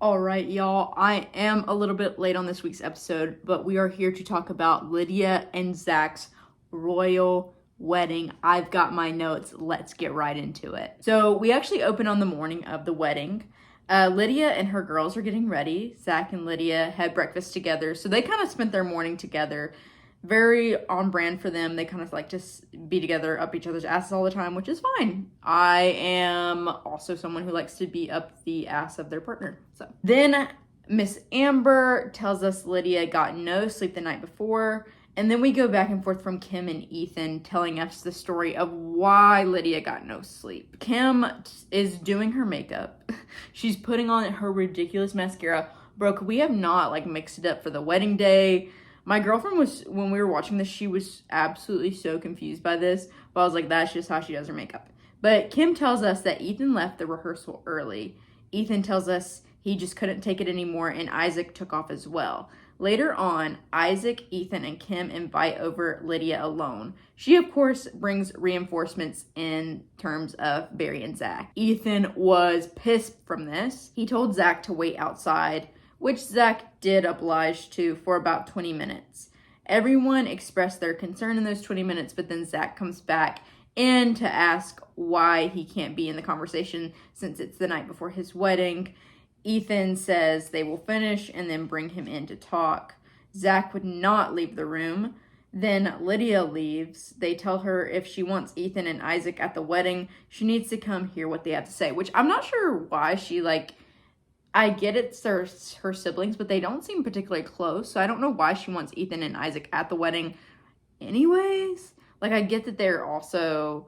All right, y'all, I am a little bit late on this week's episode, but we are here to talk about Lydia and Zac's royal wedding. I've got my notes. Let's get right into it. So we actually open on the morning of the wedding. Lydia and her girls are getting ready. Zac and Lydia had breakfast together, so they kind of spent their morning together. Very on brand for them. They kind of like to be together, up each other's asses all the time, which is fine. I am also someone who likes to be up the ass of their partner. So then Miss Amber tells us Lydia got no sleep the night before. And then we go back and forth from Kim and Ethan telling us the story of why Lydia got no sleep. Kim is doing her makeup. She's putting on her ridiculous mascara. Bro, could we have not like mixed it up for the wedding day? My girlfriend was, when we were watching this, she was absolutely so confused by this. But I was like, that's just how she does her makeup. But Kim tells us that Ethan left the rehearsal early. Ethan tells us he just couldn't take it anymore, and Isaac took off as well. Later on, Isaac, Ethan, and Kim invite over Lydia alone. She, of course, brings reinforcements in terms of Barry and Zac. Ethan was pissed from this. He told Zac to wait outside, which Zac did oblige to for about 20 minutes. Everyone expressed their concern in those 20 minutes, but then Zac comes back in to ask why he can't be in the conversation since it's the night before his wedding. Ethan says they will finish and then bring him in to talk. Zac would not leave the room. Then Lydia leaves. They tell her if she wants Ethan and Isaac at the wedding, she needs to come hear what they have to say, which I'm not sure why she I get it's her siblings, but they don't seem particularly close. So I don't know why she wants Ethan and Isaac at the wedding anyways. I get that they're also,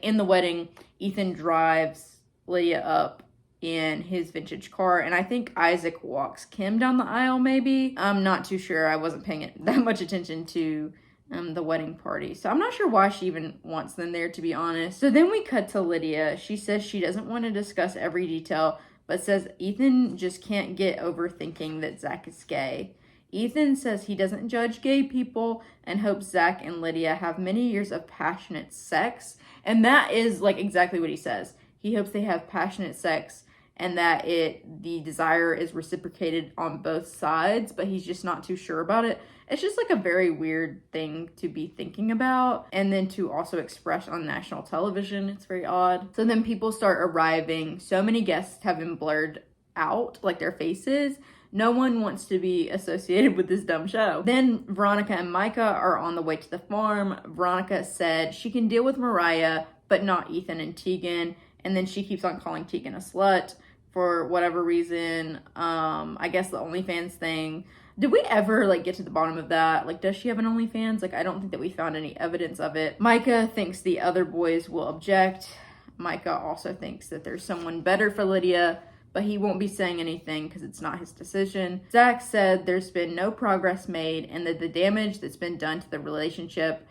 in the wedding, Ethan drives Lydia up in his vintage car, and I think Isaac walks Kim down the aisle, maybe. I'm not too sure. I wasn't paying that much attention to the wedding party. So I'm not sure why she even wants them there, to be honest. So then we cut to Lydia. She says she doesn't want to discuss every detail, but says Ethan just can't get over thinking that Zac is gay. Ethan says he doesn't judge gay people and hopes Zac and Lydia have many years of passionate sex. And that is exactly what he says. He hopes they have passionate sex and that the desire is reciprocated on both sides, but he's just not too sure about it. It's just a very weird thing to be thinking about, and then to also express on national television. It's very odd. So then people start arriving. So many guests have been blurred out, their faces. No one wants to be associated with this dumb show. Then Veronica and Micah are on the way to the farm. Veronica said she can deal with Mariah, but not Ethan and Tegan. And then she keeps on calling Tegan a slut for whatever reason. I guess the OnlyFans thing. Did we ever get to the bottom of that? Does she have an OnlyFans? I don't think that we found any evidence of it. Micah thinks the other boys will object. Micah also thinks that there's someone better for Lydia, but he won't be saying anything because it's not his decision. Zac said there's been no progress made and that the damage that's been done to the relationship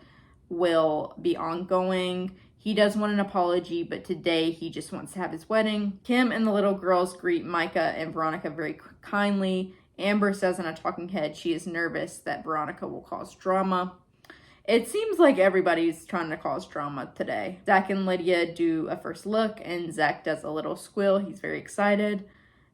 will be ongoing. He does want an apology, but today he just wants to have his wedding. Kim and the little girls greet Micah and Veronica very kindly. Amber says in a talking head she is nervous that Veronica will cause drama. It seems like everybody's trying to cause drama today. Zac and Lydia do a first look, and Zac does a little squeal. He's very excited.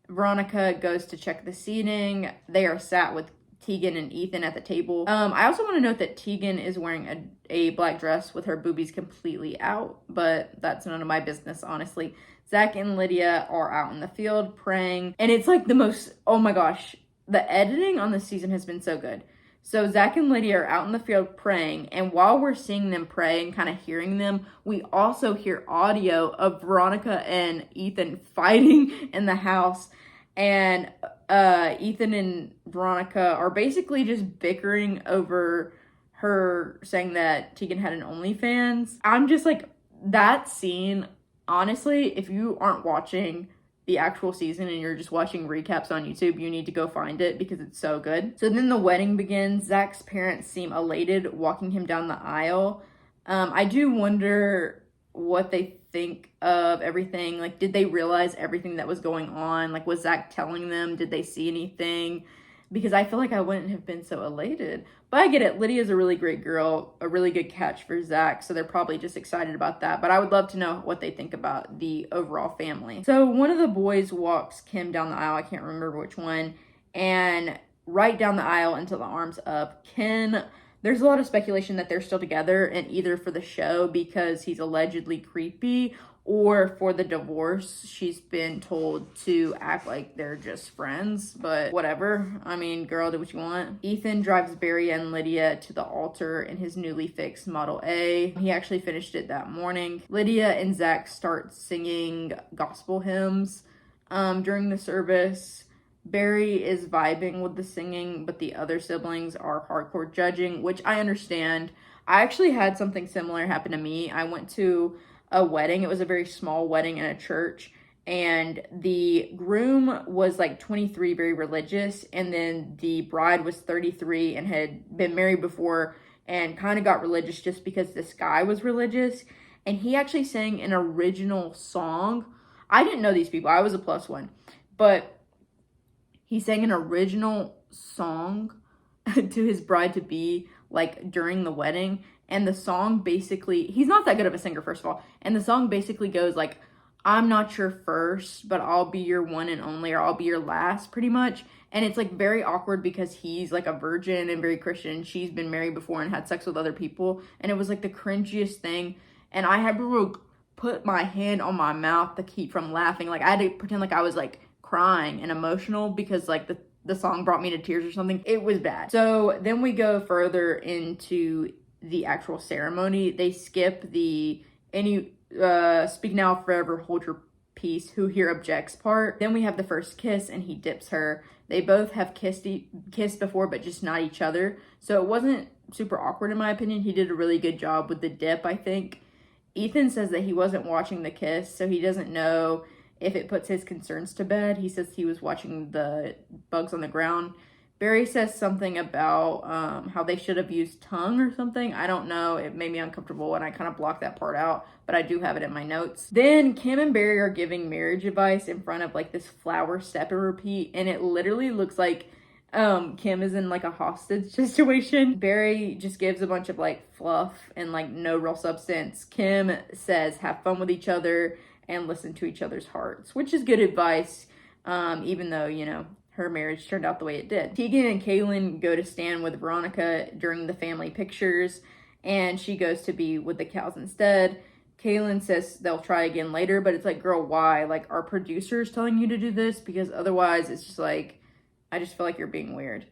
Veronica goes to check the seating. They are sat with Tegan and Ethan at the table. I also want to note that Tegan is wearing a black dress with her boobies completely out, but that's none of my business, honestly. Zac and Lydia are out in the field praying, and it's the most, oh my gosh, the editing on this season has been so good. So Zac and Lydia are out in the field praying, and while we're seeing them pray and kind of hearing them, we also hear audio of Veronica and Ethan fighting in the house. And Ethan and Veronica are basically just bickering over her saying that Tegan had an OnlyFans. I'm just that scene, honestly, if you aren't watching the actual season and you're just watching recaps on YouTube, you need to go find it because it's so good. So then the wedding begins. Zac's parents seem elated walking him down the aisle. I do wonder what they think of everything. Did they realize everything that was going on? Was Zac telling them? Did they see anything? because I feel like I wouldn't have been so elated. But I get it. Lydia's a really great girl, a really good catch for Zac, so they're probably just excited about that. But I would love to know what they think about the overall family. So one of the boys walks Kim down the aisle, I can't remember which one, and right down the aisle into the arms of Kim. There's a lot of speculation that they're still together, and either for the show because he's allegedly creepy, or for the divorce, she's been told to act like they're just friends, but whatever. I mean, girl, do what you want. Ethan drives Barry and Lydia to the altar in his newly fixed Model A. He actually finished it that morning. Lydia and Zac start singing gospel hymns during the service. Barry is vibing with the singing, but the other siblings are hardcore judging, which I understand. I actually had something similar happen to me. I went to a wedding. It was a very small wedding in a church, and the groom was like 23, very religious, and then the bride was 33 and had been married before and kind of got religious just because this guy was religious. And he actually sang an original song. I didn't know these people. I was a plus one, but he sang an original song to his bride-to-be, like, during the wedding. And the song basically, he's not that good of a singer, first of all. And the song basically goes like, I'm not your first, but I'll be your one and only, or I'll be your last, pretty much. And it's, like, very awkward because he's, like, a virgin and very Christian. She's been married before and had sex with other people. And it was, like, the cringiest thing. And I had to put my hand on my mouth to keep from laughing. Like, I had to pretend like I was, like, crying and emotional because, like, the song brought me to tears or something. It was bad. So then we go further into the actual ceremony. They skip the speak now forever hold your peace, who here objects part. Then we have the first kiss and he dips her. They both have kissed before, but just not each other, so it wasn't super awkward in my opinion. He did a really good job with the dip, I think. Ethan says that he wasn't watching the kiss, so he doesn't know if it puts his concerns to bed. He says he was watching the bugs on the ground. Barry says something about how they should have used tongue or something. I don't know. It made me uncomfortable and I kind of blocked that part out, but I do have it in my notes. Then Kim and Barry are giving marriage advice in front of like this flower step and repeat, and it literally looks like Kim is in like a hostage situation. Barry just gives a bunch of like fluff and like no real substance. Kim says have fun with each other and listen to each other's hearts, which is good advice, even though, you know, her marriage turned out the way it did. Tegan and Kaylin go to stand with Veronica during the family pictures, and she goes to be with the cows instead. Kaylin says they'll try again later, but it's like, girl, why? Like, are producers telling you to do this? Because otherwise it's just like, I just feel like you're being weird.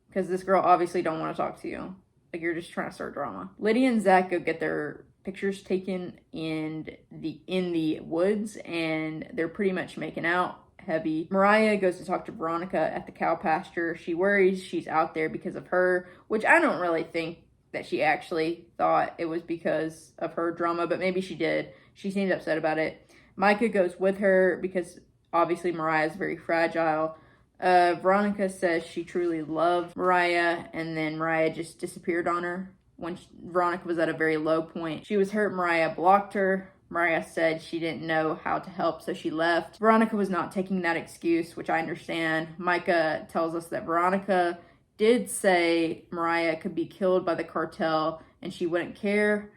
Because this girl obviously don't want to talk to you. Like, you're just trying to start drama. Lydia and Zac go get their pictures taken in the woods, and they're pretty much making out heavy. Mariah goes to talk to Veronica at the cow pasture. She worries she's out there because of her, which I don't really think that she actually thought it was because of her drama, but maybe she did. She seemed upset about it. Micah goes with her because obviously Mariah is very fragile. Veronica says she truly loved Mariah, and then Mariah just disappeared on her when Veronica was at a very low point. She was hurt. Mariah blocked her. Mariah said she didn't know how to help, so she left. Veronica was not taking that excuse, which I understand. Micah tells us that Veronica did say Mariah could be killed by the cartel and she wouldn't care.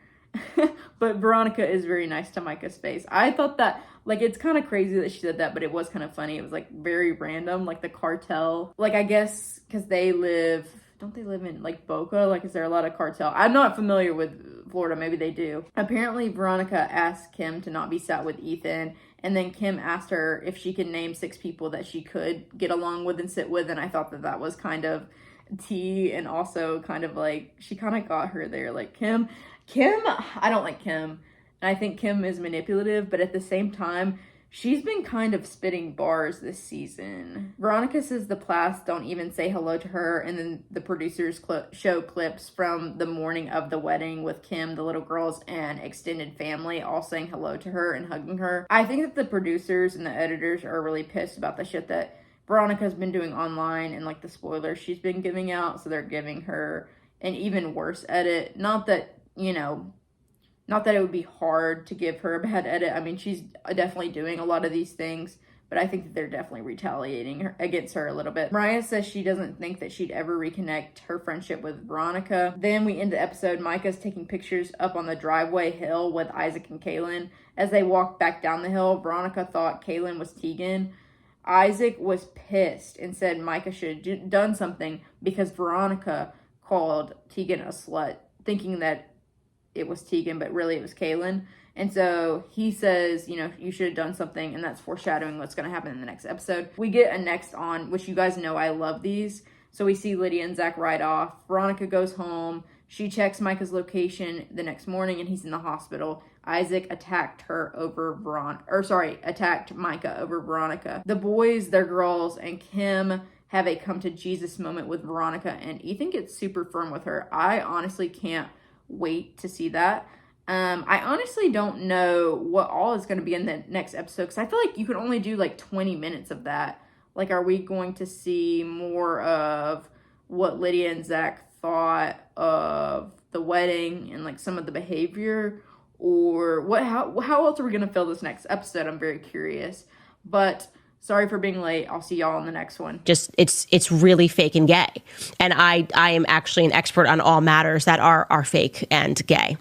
But Veronica is very nice to Micah's face. I thought that, like, it's kind of crazy that she said that, but it was kind of funny. It was, like, very random, like, the cartel. Like, I guess because don't they live in, like, Boca? Like, is there a lot of cartel? I'm not familiar with Florida. Maybe they do. Apparently, Veronica asked Kim to not be sat with Ethan, and then Kim asked her if she could name 6 people that she could get along with and sit with, and I thought that was kind of tea, and also kind of, like, she kind of got her there. Like, Kim, I don't like Kim, and I think Kim is manipulative, but at the same time, she's been kind of spitting bars this season. Veronica says the Plaths don't even say hello to her, and then the producers show clips from the morning of the wedding with Kim, the little girls, and extended family all saying hello to her and hugging her. I think that the producers and the editors are really pissed about the shit that Veronica's been doing online and, like, the spoilers she's been giving out, so they're giving her an even worse edit. Not that, you know, not that it would be hard to give her a bad edit. I mean, she's definitely doing a lot of these things, but I think that they're definitely retaliating against her a little bit. Mariah says she doesn't think that she'd ever reconnect her friendship with Veronica. Then we end the episode. Micah's taking pictures up on the driveway hill with Isaac and Kaylin. As they walk back down the hill, Veronica thought Kaylin was Tegan. Isaac was pissed and said Micah should have done something because Veronica called Tegan a slut, thinking that it was Tegan, but really it was Kaylin. And so he says, you should have done something, and that's foreshadowing what's going to happen in the next episode. We get a next on, which you guys know I love these. So we see Lydia and Zac ride off. Veronica goes home. She checks Micah's location the next morning, and he's in the hospital. Isaac attacked attacked Micah over Veronica. The boys, their girls, and Kim have a come to Jesus moment with Veronica, and Ethan gets super firm with her. I honestly can't wait to see that. I honestly don't know what all is going to be in the next episode, because I feel like you can only do like 20 minutes of that. Like, are we going to see more of what Lydia and Zac thought of the wedding and like some of the behavior, or how else are we going to fill this next episode? I'm very curious, but sorry for being late. I'll see y'all in the next one. Just it's really fake and gay, and I am actually an expert on all matters that are fake and gay.